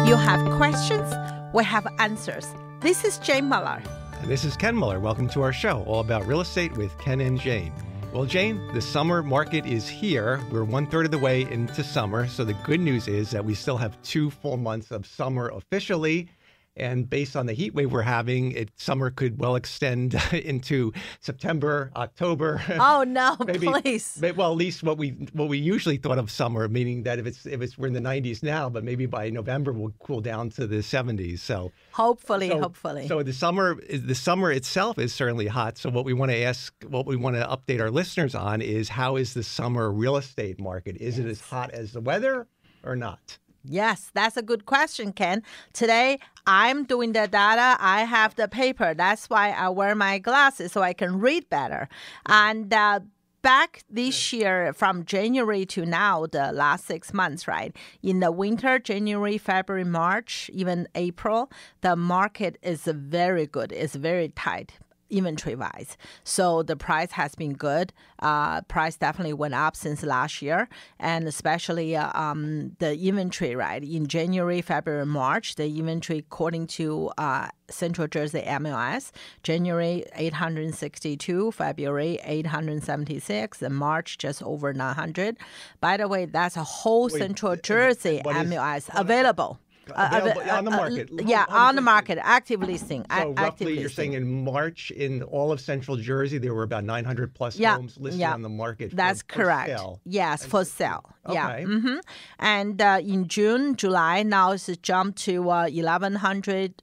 You have questions, we have answers. This is Jane Muller. And this is Ken Muller. Welcome to our show, all about real estate with Ken and Jane. Well, Jane, the summer market is here. We're 1/3 of the way into summer. So the good news is that we still have 2 full months of summer officially. And based on the heat wave we're having, summer could well extend into September, October. Oh no, maybe, please. Well, at least what we usually thought of summer, meaning that if we're in the 90s now, but maybe by November we'll cool down to the 70s. So hopefully. So the summer itself is certainly hot. So what we want to update our listeners on is, how is the summer real estate market? Is it as hot as the weather or not? Yes, that's a good question, Ken. Today, I'm doing the data. I have the paper. That's why I wear my glasses so I can read better. And back this year, from January to now, the last 6 months, right? In the winter, January, February, March, even April, the market is very good. It's very tight, inventory-wise. So the price has been good. Price definitely went up since last year, and especially the inventory, right? In January, February, March, the inventory, according to Central Jersey MLS, January 862, February 876, and March just over 900. By the way, that's a whole Central Jersey MLS available. On the market. On the market, active listing. So roughly, you're saying in March, in all of Central Jersey, there were about 900 plus homes listed on the market. That's correct. For sale. Yes, for sale. Okay. Yeah. Mm-hmm. And in June, July, now it's jumped to 1,100,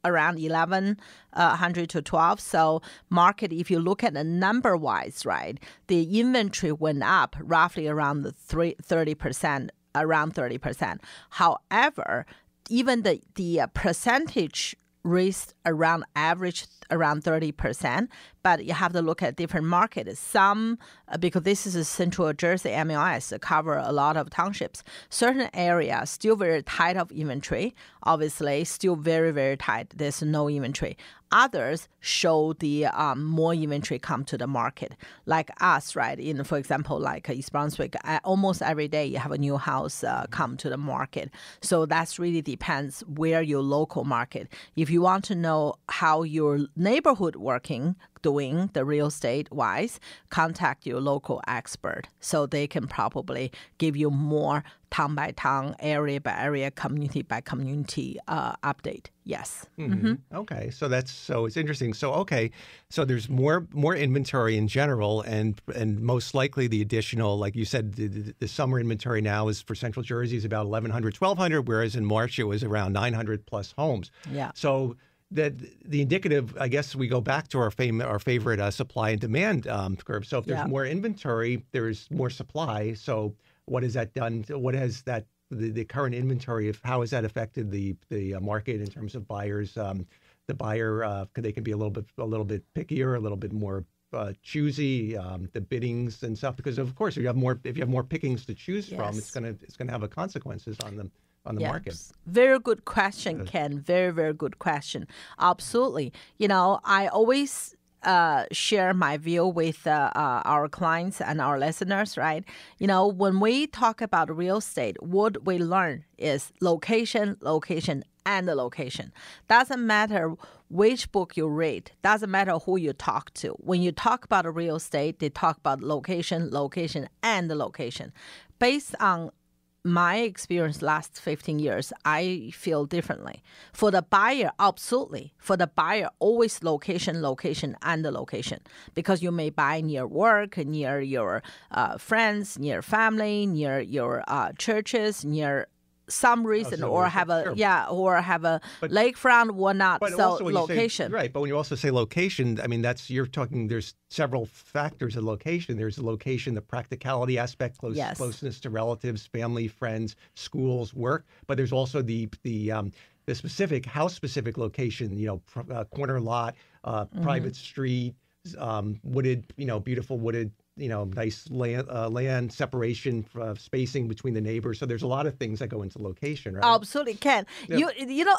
around 1,100 to 12. So market, if you look at the number-wise, right, the inventory went up roughly around 30%. Around 30%. However, even the percentage raised around average around 30%, but you have to look at different markets. Some, because this is a Central Jersey MLS, cover a lot of townships. Certain areas still very tight of inventory. Obviously, still very, very tight. There's no inventory. Others show the more inventory come to the market, like us, right? For example, like East Brunswick, almost every day you have a new house come to the market. So that's really depends where your local market. If you want to know how your neighborhood doing the real estate wise, contact your local expert so they can probably give you more town by town, area by area, community by community update. Yes. Mm-hmm. Okay, so it's interesting. So so there's more inventory in general, and most likely the additional, like you said, the summer inventory now is for Central Jersey is about 1,100, 1,200, whereas in March it was around 900 plus homes. Yeah. So the indicative, I guess we go back to our favorite supply and demand curve. So if there's more inventory, there's more supply. So what has that done? What has that the current inventory how has that affected the market in terms of buyers? The buyer they can be a little bit pickier, a little bit more choosy, the biddings and stuff, because of course if you have more pickings to choose from, it's gonna have consequences on them. On the market. Very good question, Ken. Very, very good question. Absolutely. I always share my view with our clients and our listeners, right? When we talk about real estate, what we learn is location, and the location. Doesn't matter which book you read. Doesn't matter who you talk to. When you talk about real estate, they talk about location, and the location. Based on my experience last 15 years, I feel differently. For the buyer, absolutely. For the buyer, always location, and the location. Because you may buy near work, near your friends, near family, near your churches, near some reason, or have a lakefront, whatnot. So location, right? But when you also say location, I mean you're talking. There's several factors of location. There's the location, the practicality aspect, closeness to relatives, family, friends, schools, work. But there's also the specific house specific location. Corner lot, private street, wooded. Beautiful wooded. Nice land separation, spacing between the neighbors. So there's a lot of things that go into location, right? Absolutely, Ken. Yeah.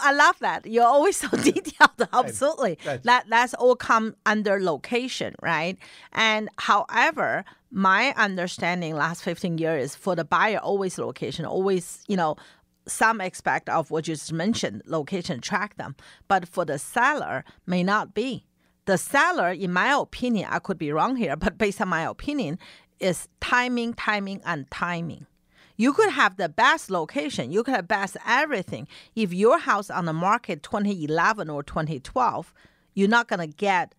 I love that. You're always so detailed. Absolutely. That's all come under location, right? And however, my understanding last 15 years is for the buyer, always location, always, some aspect of what you just mentioned, location attract them. But for the seller, may not be. The seller, in my opinion, I could be wrong here, but based on my opinion, is timing, and timing. You could have the best location. You could have best everything. If your house on the market 2011 or 2012, you're not going to get,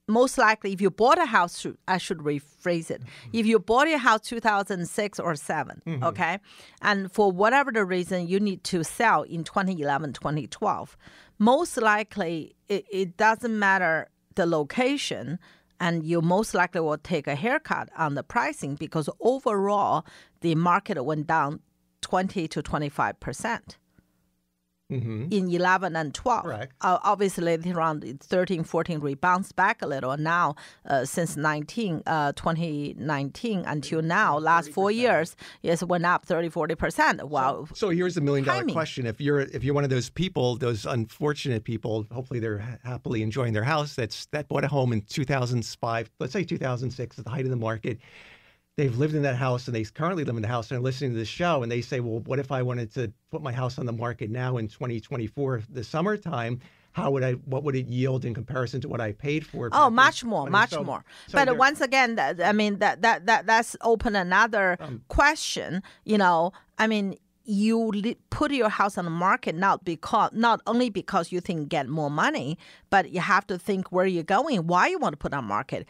most likely, if you bought a house, I should rephrase it. If you bought a house 2006 or 7, okay, and for whatever the reason, you need to sell in 2011, 2012, most likely it doesn't matter the location, and you most likely will take a haircut on the pricing because overall, the market went down 20 to 25%. In 11 and 12. Correct. Obviously, around 13, 14 rebounds back a little. Now, since 2019 until now, last 4 years, yes, went up 30, 40%. Wow. So here's the $1 million question. If you're one of those people, those unfortunate people, hopefully they're happily enjoying their house, that bought a home in 2005, let's say 2006, at the height of the market. They've lived in that house and they currently live in the house and are listening to this show and they say, well, what if I wanted to put my house on the market now in 2024, the summertime? What would it yield in comparison to what I paid for it? Oh, much more. But once again, that's open another question. You put your house on the market not only because you think get more money, but you have to think where you're going, why you want to put on market.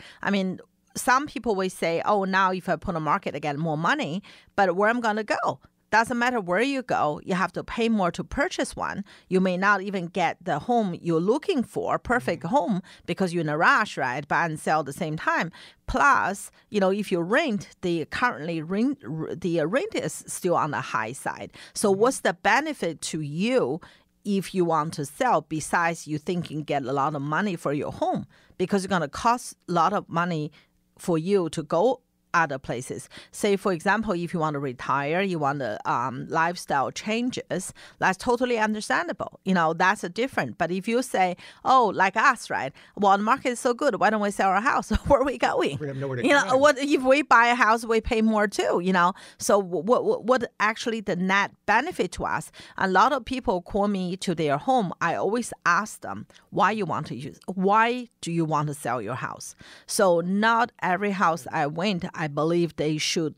Some people will say, oh, now if I put on market, I get more money, but where I'm going to go? Doesn't matter where you go, you have to pay more to purchase one. You may not even get the home you're looking for, perfect home, because you're in a rush, right? Buy and sell at the same time. Plus, if you rent, the rent is still on the high side. So what's the benefit to you if you want to sell besides you think you can get a lot of money for your home? Because it's going to cost a lot of money for you to go other places. Say, for example, if you want to retire, you want the lifestyle changes, that's totally understandable. That's a different. But if you say, oh, like us, right? Well, the market is so good. Why don't we sell our house? Where are we going? We have nowhere to go. What if we buy a house, we pay more too, So what actually the net benefit to us? A lot of people call me to their home. I always ask them, why do you want to sell your house? So not every house I went, I believe they should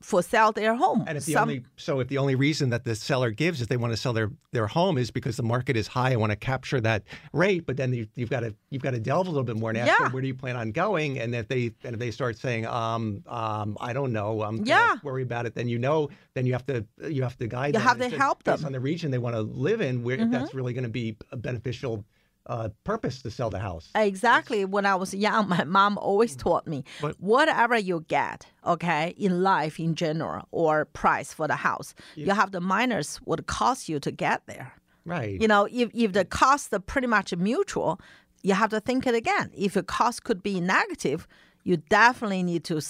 for sell their home. And if the only reason that the seller gives is they want to sell their home is because the market is high, I want to capture that rate, but then you've got to delve a little bit more and ask them, where do you plan on going? And if they start saying, I don't know, I'm worried about it, then then you have to guide them. You have to help them based on the region they want to live in, where if that's really going to be a beneficial purpose to sell the house. Exactly. When I was young, my mom always taught me, whatever you get, okay, in life in general, or price for the house, you have the minus what it costs you to get there. Right. If the costs are pretty much mutual, you have to think it again. If the cost could be negative, you definitely need to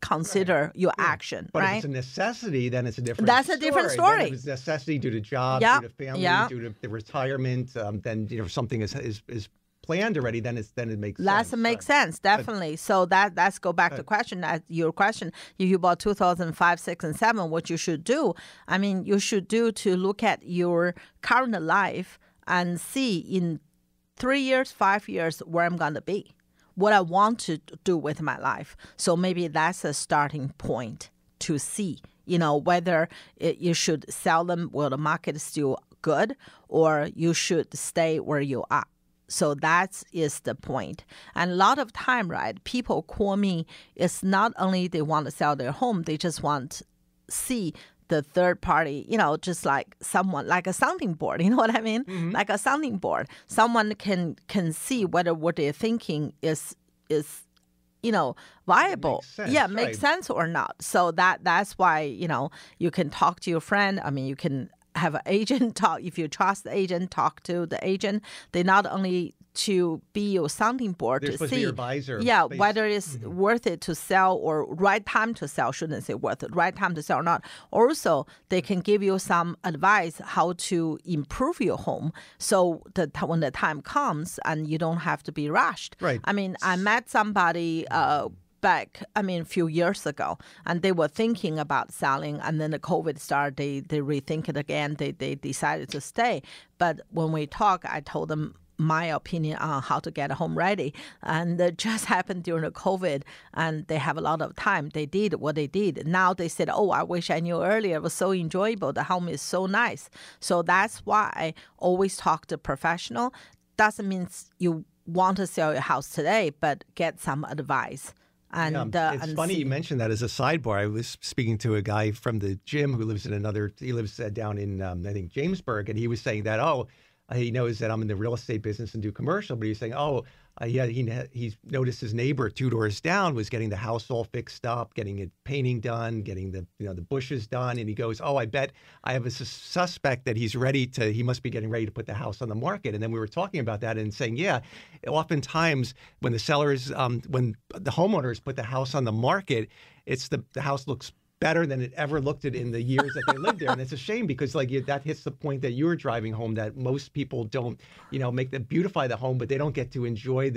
consider your action, but right? If it's a necessity, then it's a different That's a different story. Then if it's necessity due to job, due to family, due to the retirement, then something is planned already, then it makes sense. That makes sense, definitely. So let's go back to your question. If you bought 2005, 6, and 7, what you should do, you should do to look at your current life and see in 3 years, 5 years, where I'm going to be. What I want to do with my life. So maybe that's a starting point to see, whether you should sell them while the market is still good, or you should stay where you are. So that is the point. And a lot of time, right, people call me, it's not only they want to sell their home, they just want to see the third party, just like someone, like a sounding board, you know what I mean? Mm-hmm. Like a sounding board. Someone can see whether what they're thinking is viable. Makes sense or not. So that's why, you can talk to your friend. You can have an agent talk. If you trust the agent, talk to the agent. They not only to be your sounding board to see, be your advisor, whether it's worth it to sell or right time to sell. Shouldn't say worth it, right time to sell or not. Also, they can give you some advice how to improve your home, so that when the time comes and you don't have to be rushed. Right. I met somebody back, a few years ago, and they were thinking about selling, and then the COVID started, they rethink it again, they decided to stay. But when we talk, I told them my opinion on how to get a home ready, and it just happened during the COVID, and they have a lot of time. They did what they did. Now they said, oh, I wish I knew earlier. It was so enjoyable. The home is so nice. So that's why I always talk to professional. Doesn't mean you want to sell your house today, but get some advice. And it's funny you mentioned that as a sidebar. I was speaking to a guy from the gym who lives down in, I think, Jamesburg, and he was saying that, he knows that I'm in the real estate business and do commercial, but he's saying, he's noticed his neighbor 2 doors down was getting the house all fixed up, getting it painting done, getting the bushes done. And he goes, I bet I have a suspect that he must be getting ready to put the house on the market. And then we were talking about that and saying, oftentimes when the sellers, when the homeowners put the house on the market, it's the house looks better than it ever looked at in the years that they lived there. And it's a shame because that hits the point that you were driving home, that most people don't, beautify the home, but they don't get to enjoy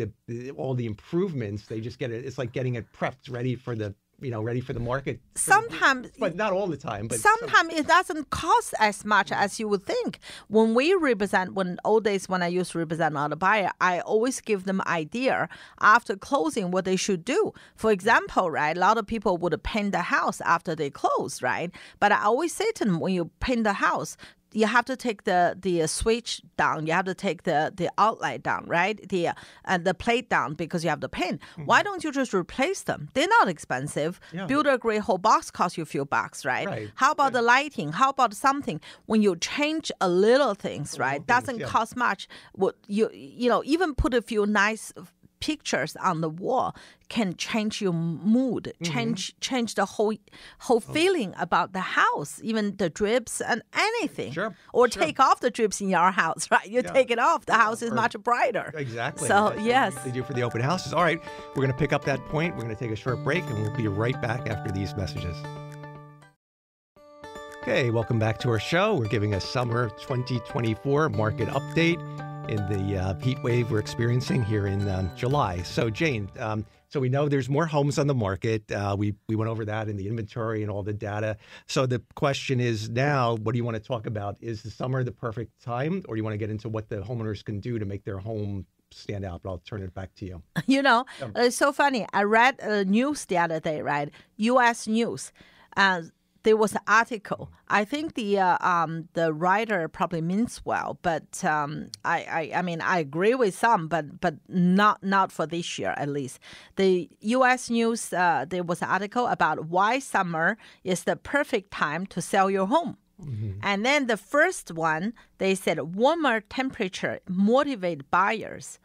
all the improvements. They just get it. It's like getting it prepped, ready for the market. Sometimes, but not all the time. But sometimes it doesn't cost as much as you would think. When old days when I used to represent another buyer, I always give them idea after closing what they should do. For example, right, a lot of people would paint the house after they close, right? But I always say to them, when you paint the house, you have to take the switch down. You have to take the outlet down, right? The plate down because you have the paint. Mm-hmm. Why don't you just replace them? They're not expensive. Yeah. Build a whole box costs you a few bucks, right? How about the lighting? How about something when you change a little things, right? Doesn't cost much. You even put a few nice pictures on the wall can change your mood, change the whole feeling about the house, even the drips and anything. Or take off the drips in your house, right? You take it off, the house is much brighter. Exactly. So, yes. They do for the open houses. All right, we're going to pick up that point. We're going to take a short break, and we'll be right back after these messages. Okay, welcome back to our show. We're giving a summer 2024 market update in the heat wave we're experiencing here in July. So, Jane, so we know there's more homes on the market. We went over that in the inventory and all the data. So the question is now, what do you want to talk about? Is the summer the perfect time, or do you want to get into what the homeowners can do to make their home stand out? But I'll turn it back to you. It's so funny. I read a news the other day, right? U.S. News. There was an article. I think the writer probably means well, but I agree with some, but not for this year at least. The U.S. News, there was an article about why summer is the perfect time to sell your home. Mm-hmm. And then the first one, they said warmer temperature motivate buyers.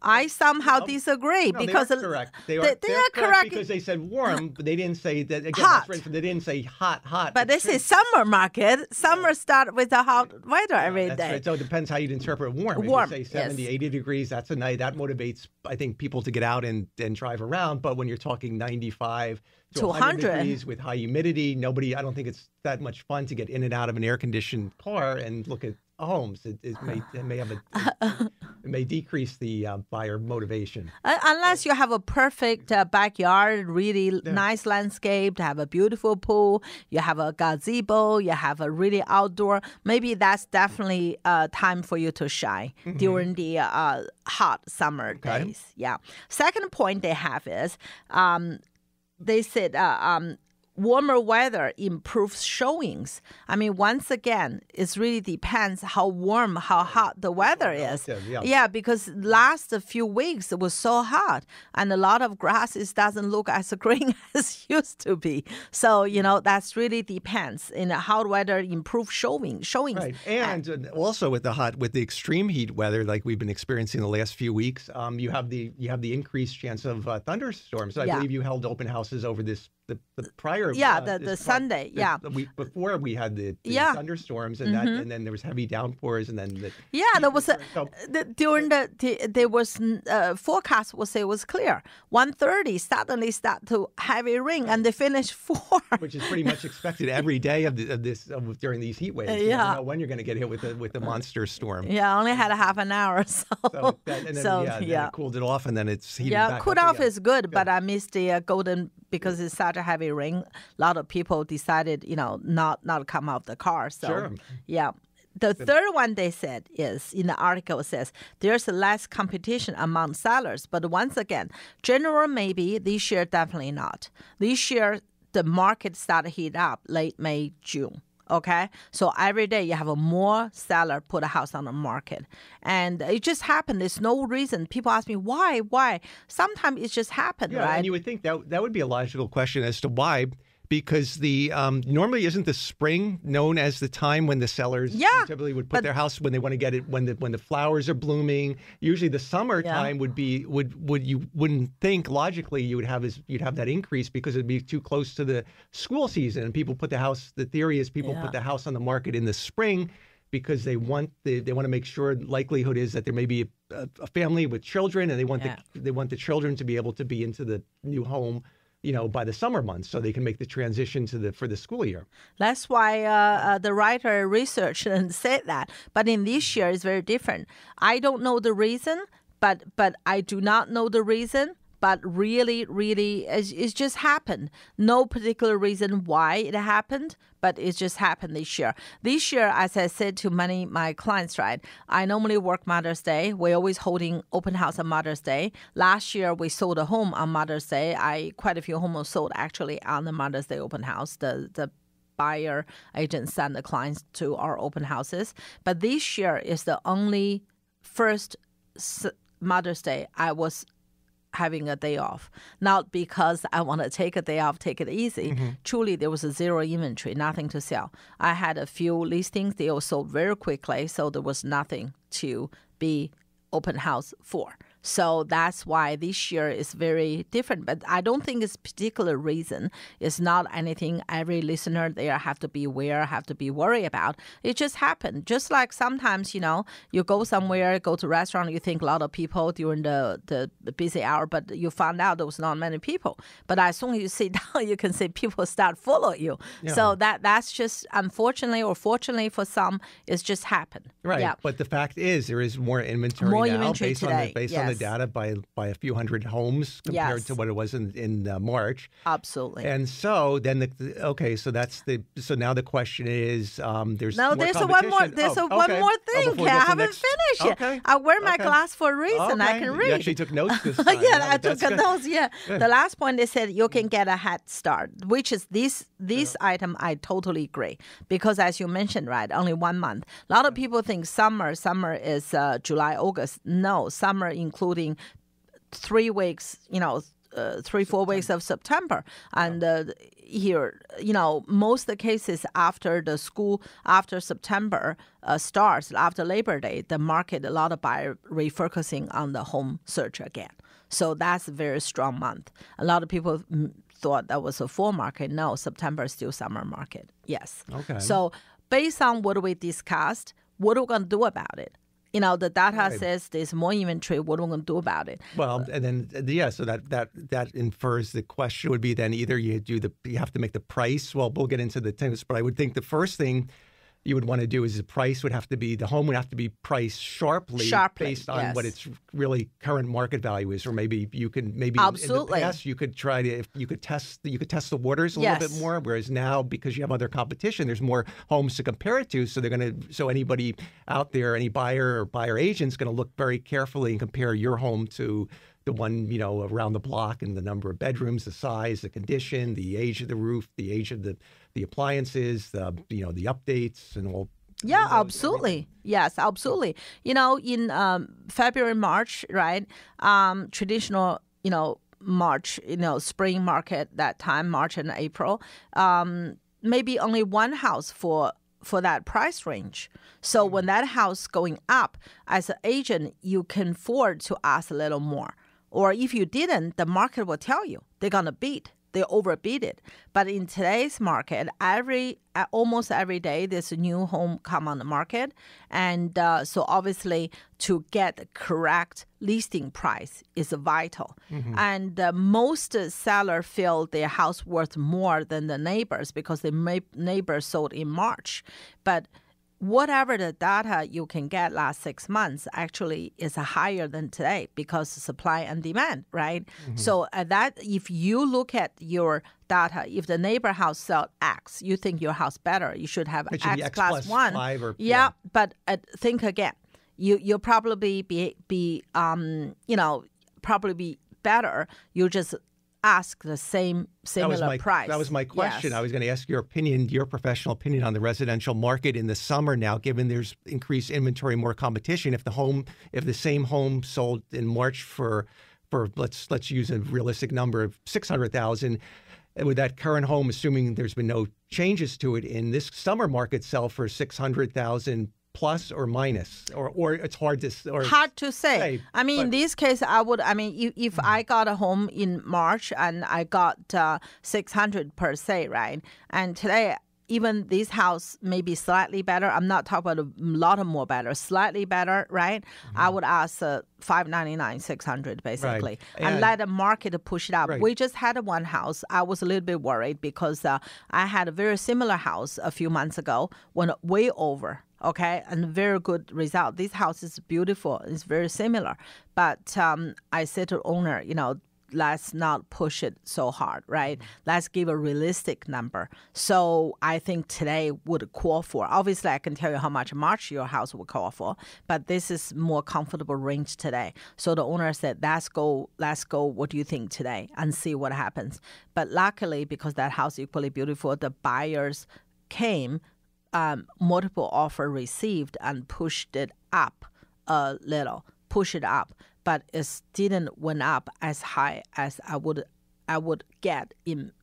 I somehow disagree because they are correct. They are correct because they said warm, but they didn't say that. Again, hot. They didn't say hot. But this is summer market. Summer start with the hot weather every day. Right. So it depends how you interpret warm. Warm. If you say 70, 80 degrees, that's a night. That motivates, I think, people to get out and drive around. But when you're talking 95 to 100 degrees with high humidity, I don't think it's that much fun to get in and out of an air-conditioned car and look at homes. It may decrease the buyer motivation. Unless you have a perfect backyard, really nice landscape, to have a beautiful pool, you have a gazebo, you have a really outdoor, maybe that's definitely time for you to shine during the hot summer days. Yeah. Second point they have is they said warmer weather improves showings. I mean, once again, it really depends how warm, how hot the weather is. Yeah, because last few weeks it was so hot, and a lot of grasses doesn't look as green as used to be. So, that's really depends. In hot weather, improve showings. Right, and also with the extreme heat weather like we've been experiencing the last few weeks, you have the increased chance of thunderstorms. I believe you held open houses over this prior. The Sunday. The week before we had the thunderstorms and and then there was heavy downpours and then there was there was forecast was it was clear. 1:30 suddenly start to heavy rain and they finished 4. Which is pretty much expected every day of during these heat waves. You don't know when you're going to get hit with the monster storm. Yeah, I only had a half an hour. Then it cooled it off and then it's heating back up. Cooled off is good, but I missed the golden because it's such a heavy rain. A lot of people decided, not come out of the car. So, sure. Yeah. The third one they said is, in the article says, there's less competition among sellers. But once again, general maybe, this year definitely not. This year, the market started heat up late May, June. Okay, so every day you have a more seller put a house on the market, and it just happened. There's no reason. People ask me why. Sometimes it just happened, right? And you would think that would be a logical question as to why, because the normally isn't the spring known as the time when the sellers typically would put their house when they want to get it when the flowers are blooming. Usually the summertime would you wouldn't think logically you'd have that increase because it'd be too close to the school season and people put the house. The theory is people put the house on the market in the spring because they want to make sure likelihood is that there may be a family with children and they want the children to be able to be into the new home, by the summer months, so they can make the transition for the school year. That's why the writer researched and said that. But in this year, it's very different. I don't know the reason, but I do not know the reason. But really, it's just happened. No particular reason why it happened, but it just happened this year. This year, as I said to many of my clients, right, I normally work Mother's Day. We're always holding open house on Mother's Day. Last year, we sold a home on Mother's Day. Quite a few homes sold actually on the Mother's Day open house. The buyer agent sent the clients to our open houses. But this year is the only first Mother's Day I was having a day off, not because I want to take a day off, take it easy. Mm-hmm. Truly, there was a zero inventory, nothing to sell. I had a few listings. They all sold very quickly, so there was nothing to be open house for. So that's why this year is very different. But I don't think it's particular reason. It's not anything every listener there have to be aware, have to be worried about. It just happened. Just like sometimes, you go somewhere, go to a restaurant, you think a lot of people during the busy hour, but you found out there was not many people. But as soon as you sit down, you can see people start follow you. Yeah. So that's just, unfortunately or fortunately for some, it's just happened. Right. Yeah. But the fact is there is more inventory now based on the data by a few hundred homes compared to what it was in March. Absolutely. And so then so now the question is there's one more thing. I haven't finished yet. Okay. I wear my glass for a reason. I can read. You actually took notes this time. I took notes. Yeah. Good. The last point they said you can get a head start, which is this item. I totally agree because as you mentioned, right, only 1 month. A lot of people think summer is July, August. No, summer including 3 weeks, 3-4 weeks of September. And here, most of the cases after the school, after September starts, after Labor Day, the market, a lot of buyers refocusing on the home search again. So that's a very strong month. A lot of people thought that was a fall market. No, September is still summer market. Yes. Okay. So based on what we discussed, what are we going to do about it? The data says there's more inventory. What are we going to do about it? Well, and then, so that infers the question would be then either you have to make the price. Well, we'll get into the things, but I would think the first thing you would want to do is the home would have to be priced sharply based on what its really current market value is, or maybe absolutely. In the past you could test the waters a little bit more, whereas now because you have other competition, there's more homes to compare it to, so anybody out there, any buyer or buyer agent is going to look very carefully and compare your home to the one, around the block and the number of bedrooms, the size, the condition, the age of the roof, the age of the appliances, the updates and all. Yeah, absolutely. Yes, absolutely. In February, March, right? Traditional, March, spring market that time, March and April, maybe only one house for that price range. So when that house going up, as an agent, you can afford to ask a little more. Or if you didn't, the market will tell you they're going to beat they overbid it. But in today's market, almost every day there's a new home come on the market, and so obviously to get the correct listing price is vital. And most sellers feel their house worth more than the neighbors because the neighbors sold in March, but whatever the data you can get last 6 months actually is higher than today because of supply and demand, right? So that if you look at your data, if the neighbor house sell X, you think your house better, you should have It should be X X plus 1. 5 or, yeah, but think again. You'll probably be probably be better. You just ask the similar price. That was my question. Yes. I was going to ask your opinion, your professional opinion on the residential market in the summer now, given there's increased inventory, more competition. If the same home sold in March for let's use a realistic number of $600,000, with that current home, assuming there's been no changes to it in this summer market, sell for $600,000 plus or minus, or it's hard to say. I mean, in this case, if I got a home in March and I got 600 per se, right? And today, even this house may be slightly better. I'm not talking about a lot more better, slightly better, right? I would ask $599, $600 basically, right. and let the market push it up. Right. We just had one house. I was a little bit worried because I had a very similar house a few months ago, went way over. Okay, and very good result. This house is beautiful. It's very similar. But I said to the owner, let's not push it so hard, right? Let's give a realistic number. So I think today would call for. Obviously, I can tell you how much March your house will call for, but this is more comfortable range today. So the owner said, let's go. What do you think today? And see what happens. But luckily, because that house is equally beautiful, the buyers came, multiple offer received and pushed it up a little, but it didn't went up as high as I would get in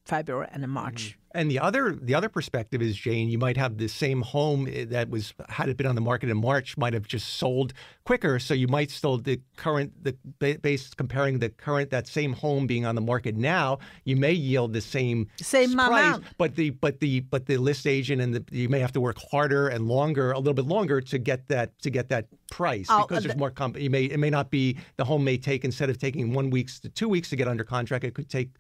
February and March. And the other perspective is, Jane, you might have the same home that had it been on the market in March might have just sold quicker. So you might still comparing that same home being on the market now, you may yield the same price, amount. but the list agent and you may have to work harder and longer, a little bit longer to get that price because there's more it may not be, the home may take, instead of taking 1 week to 2 weeks to get under contract, it could take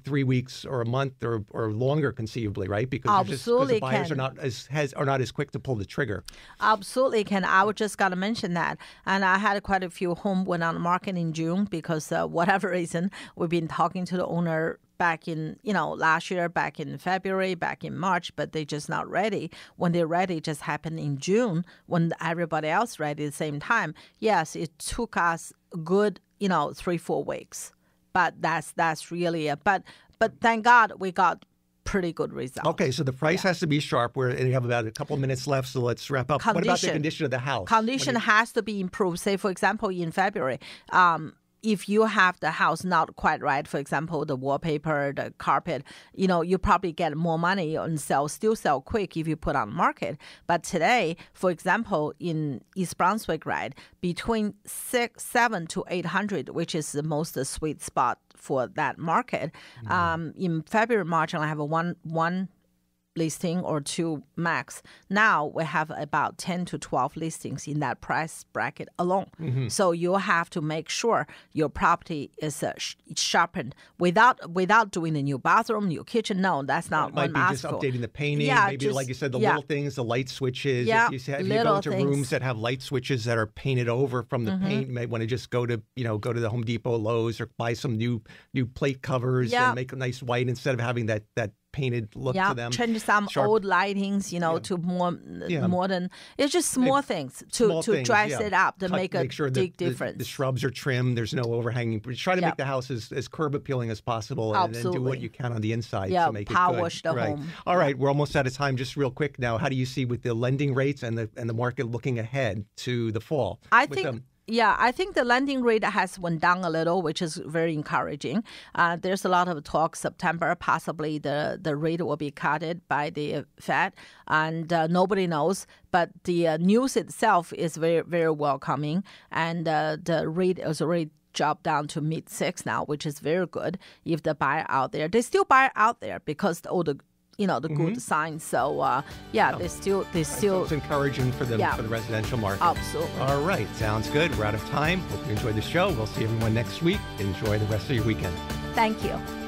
3 weeks or a month or longer, conceivably, right? Because the buyers are not as quick to pull the trigger. Absolutely can. I was just going to mention that, and I had quite a few homes went on the market in June because whatever reason we've been talking to the owner back in last year, back in February, back in March, but they're just not ready. When they're ready, it just happened in June when everybody else ready at the same time. Yes, it took us a good 3-4 weeks. But that's really but thank God we got pretty good results. Okay, so the price has to be sharp. And you have about a couple of minutes left, so let's wrap up. What about the condition of the house? Condition has to be improved. Say, for example, in February, if you have the house not quite right, for example, the wallpaper, the carpet, you probably get more money and still sell quick if you put on the market. But today, for example, in East Brunswick, right, between 700 to 800, which is the most sweet spot for that market. In February, March, I have a one listing or 2 max. Now we have about 10 to 12 listings in that price bracket alone. So you have to make sure your property is sharpened without doing a new bathroom, new kitchen. No, that's not what I'm asking for. Might be just updating the painting, maybe like you said, the little things, the light switches. Yeah, if you go into rooms that have light switches that are painted over from the paint, you might want to just go to the Home Depot, Lowe's, or buy some new plate covers and make a nice white instead of having that painted look to them. Change some old lightings, to more modern. It's just small things to dress it up to make sure big difference. The shrubs are trimmed. There's no overhanging. Try to make the house as curb appealing as possible, and then do what you can on the inside to make it good. Power wash the home. All right, we're almost out of time. Just real quick now, how do you see with the lending rates and the market looking ahead to the fall? I think the lending rate has went down a little, which is very encouraging. There's a lot of talk September, possibly the rate will be cut by the Fed, and nobody knows. But the news itself is very, very welcoming, and the rate is already dropped down to mid-6 now, which is very good. If the buyer out there, they still buy out there because all the good signs. So they still. It's encouraging for the residential market. Absolutely. All right, sounds good. We're out of time. Hope you enjoyed the show. We'll see everyone next week. Enjoy the rest of your weekend. Thank you.